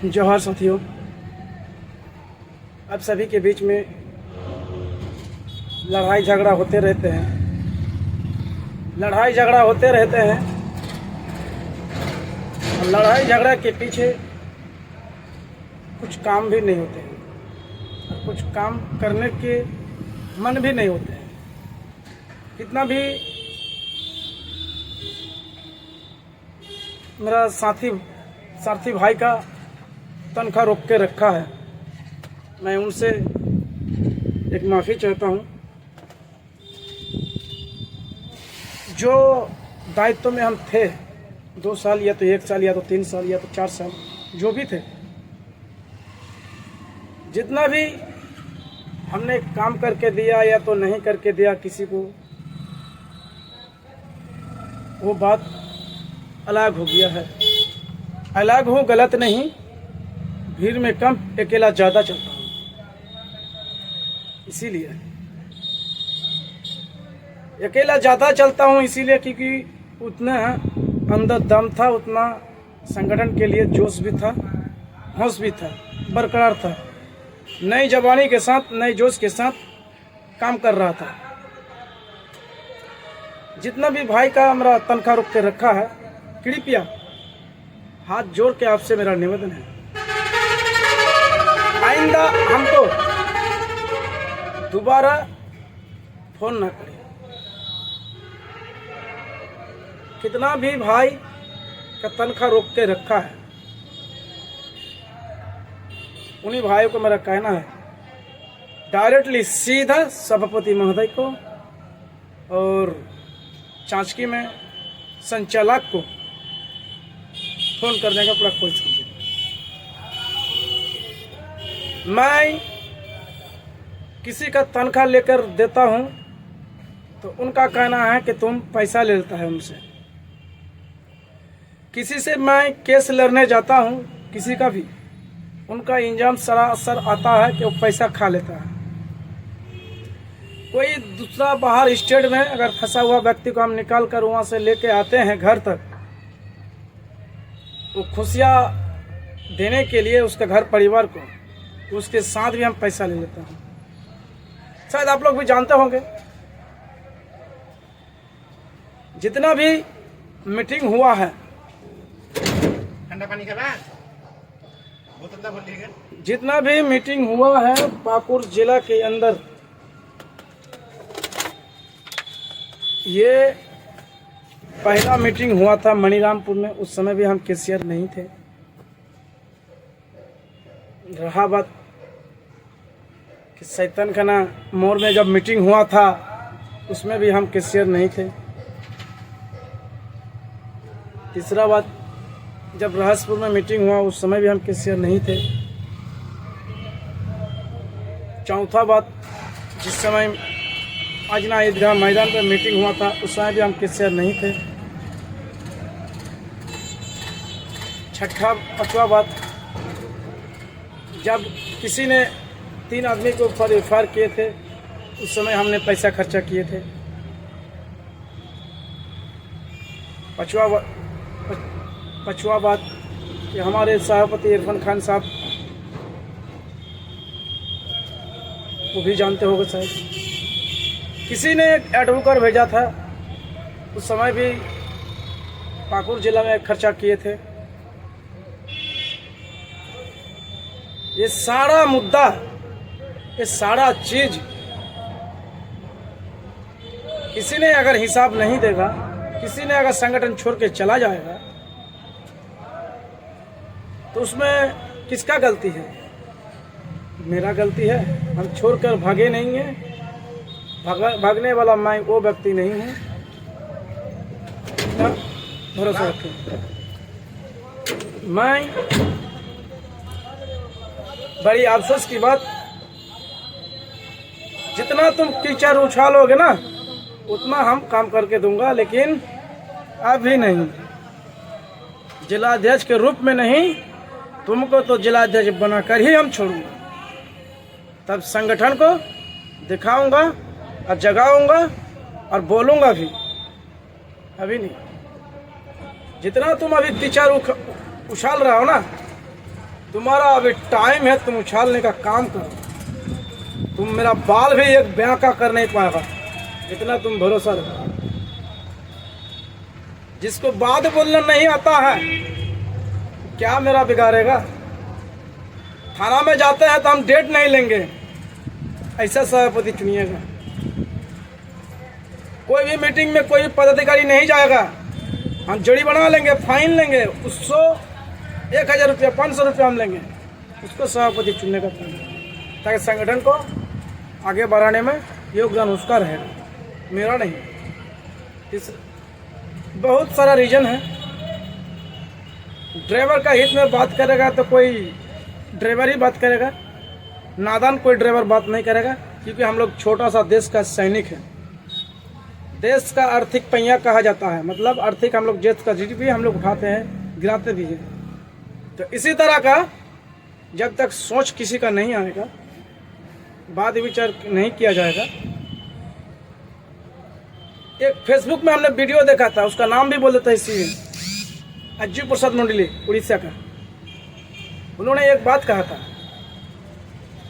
जोहार साथियों, अब सभी के बीच में लड़ाई झगड़ा होते रहते हैं। और लड़ाई झगड़ा के पीछे कुछ काम भी नहीं होते हैं, और कुछ काम करने के मन भी नहीं होते हैं। कितना भी मेरा साथी भाई का तनख्वाह रोक के रखा है, मैं उनसे एक माफ़ी चाहता हूँ। जो दायित्व में हम थे 2 साल या तो 1 साल या तो 3 साल या तो 4 साल जो भी थे, जितना भी हमने काम करके दिया या तो नहीं करके दिया किसी को, वो बात अलग हो गया है। अलग हो गलत नहीं, भीड़ में कम अकेला ज़्यादा चलता हूँ। इसीलिए अकेला ज़्यादा चलता हूँ, इसीलिए क्योंकि उतना अंदर दम था, उतना संगठन के लिए जोश भी था, हौस भी था, बरकरार था। नई जवानी के साथ, नए जोश के साथ काम कर रहा था। जितना भी भाई का हमारा तनख्वाह रोक के रखा है, कृपया हाथ जोड़ के आपसे मेरा निवेदन है, आइंदा हमको दोबारा फोन ना करें। कितना भी भाई का तनख्वाह रोक के रखा है, उन्हीं भाइयों को मेरा कहना है, डायरेक्टली सीधा सभापति महोदय को और चांचकी में संचालक को फोन करने का पूरा कोशिश कीजिए। मैं किसी का तनख्वाह लेकर देता हूं तो उनका कहना है कि तुम पैसा ले लेता है उनसे। किसी से मैं केस लड़ने जाता हूं, किसी का भी, उनका इंजाम सरासर आता है कि वो पैसा खा लेता है। कोई दूसरा बाहर स्टेट में अगर फंसा हुआ व्यक्ति को हम निकाल कर वहाँ से लेके आते हैं घर तक, वो खुशियाँ देने के लिए उसके घर परिवार को, उसके साथ भी हम पैसा ले लेते हैं। शायद आप लोग भी जानते होंगे, जितना भी मीटिंग हुआ है, ठंडा पानी का बाद बोतल भर लीजिएगा। जितना भी मीटिंग हुआ है पाकुड़ जिला के अंदर, ये पहला मीटिंग हुआ था मणिरामपुर में। उस समय भी हम कैशियर नहीं थे। रहा बात कि सैतन खाना मोड़ में जब मीटिंग हुआ था, उसमें भी हम कैशियर नहीं थे। तीसरा बात, जब रहसपुर में मीटिंग हुआ, उस समय भी हम कैशियर नहीं थे। चौथा बात, जिस समय आजना ईदगाह मैदान पर मीटिंग हुआ था, उस समय भी हम कैशियर नहीं थे। छठा पांचवा बात, जब किसी ने 3 आदमी के ऊपर एफआईआर किए थे, उस समय हमने पैसा खर्चा किए थे। पांचवा बात कि हमारे सभापति इरफान खान साहब, वो भी जानते होंगे शायद, किसी ने एक एडवोकेट भेजा था, उस समय भी पाकुड़ जिला में खर्चा किए थे। ये सारा मुद्दा, ये सारा चीज किसी ने अगर हिसाब नहीं देगा, किसी ने अगर संगठन छोड़ के चला जाएगा, तो उसमें किसका गलती है? मेरा गलती है। हम छोड़कर भागे नहीं हैं। भागने वाला मैं वो व्यक्ति नहीं हूँ। भरोसा रखें। मैं बड़ी अफसोस की बात, जितना तुम कीचड़ उछालोगे ना, उतना हम काम करके दूंगा, लेकिन अभी नहीं। जिलाध्यक्ष के रूप में नहीं, तुमको तो जिलाध्यक्ष बनाकर ही हम छोड़ूंगा। तब संगठन को दिखाऊंगा और जगाऊंगा और बोलूंगा भी। अभी नहीं। जितना तुम अभी कीचड़ उछाल रहा हो ना, तुम्हारा अभी टाइम है, तुम उछालने का काम करो। तुम मेरा बाल भी एक ब्याह का कर नहीं पाएगा, इतना तुम भरोसा रखो। जिसको बात बोलना नहीं आता है क्या मेरा बिगाड़ेगा। थाना में जाते हैं तो हम डेट नहीं लेंगे, ऐसा सभापति चुनिएगा। कोई भी मीटिंग में कोई पदाधिकारी नहीं जाएगा, हम जड़ी बना लेंगे, फाइन लेंगे, उसको 1000 रुपया 500 रुपया हम लेंगे, उसको सभापति चुनने का काम, ताकि संगठन को आगे बढ़ाने में योगदान उसका रहेगा, मेरा नहीं। इस बहुत सारा रीजन है। ड्राइवर का हित में बात करेगा तो कोई ड्राइवर ही बात करेगा, नादान कोई ड्राइवर बात नहीं करेगा, क्योंकि हम लोग छोटा सा देश का सैनिक है। देश का आर्थिक पहिया कहा जाता है, मतलब आर्थिक हम लोग देश का GDP हम लोग उठाते हैं, गिराते भी हैं। तो इसी तरह का जब तक सोच किसी का नहीं आएगा, बात विचार नहीं किया जाएगा। एक फेसबुक में हमने वीडियो देखा था, उसका नाम भी बोल देता है इसी, अज्जू प्रसाद मंडली उड़ीसा का। उन्होंने एक बात कहा था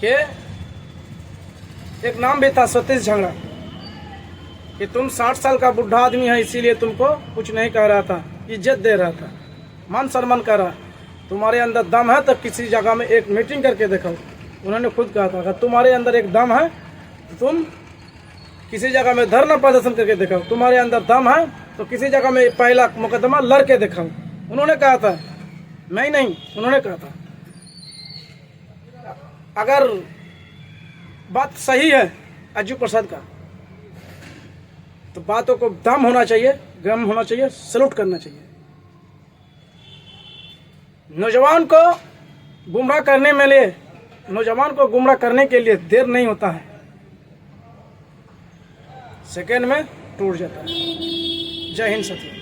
कि एक नाम भी था सतीश झगड़ा, कि तुम 60 साल का बुढ़ा आदमी है, इसीलिए तुमको कुछ नहीं कह रहा था, इज्जत दे रहा था, मान सम्मान कर रहा। तुम्हारे अंदर दम है तो किसी जगह में एक मीटिंग करके देखो। उन्होंने खुद कहा था, अगर तुम्हारे अंदर एक दम है तो तुम किसी जगह में धरना प्रदर्शन करके देखो। तुम्हारे अंदर दम है तो किसी जगह में पहला मुकदमा लड़ के देखो। उन्होंने कहा था, मैं नहीं, उन्होंने कहा था। अगर बात सही है अज्जू प्रसाद का, तो बातों को दम होना चाहिए, गम होना चाहिए, सैल्यूट करना चाहिए। नौजवान को गुमराह करने के लिए देर नहीं होता है, सेकेंड में टूट जाता है। जय हिंद साथियों।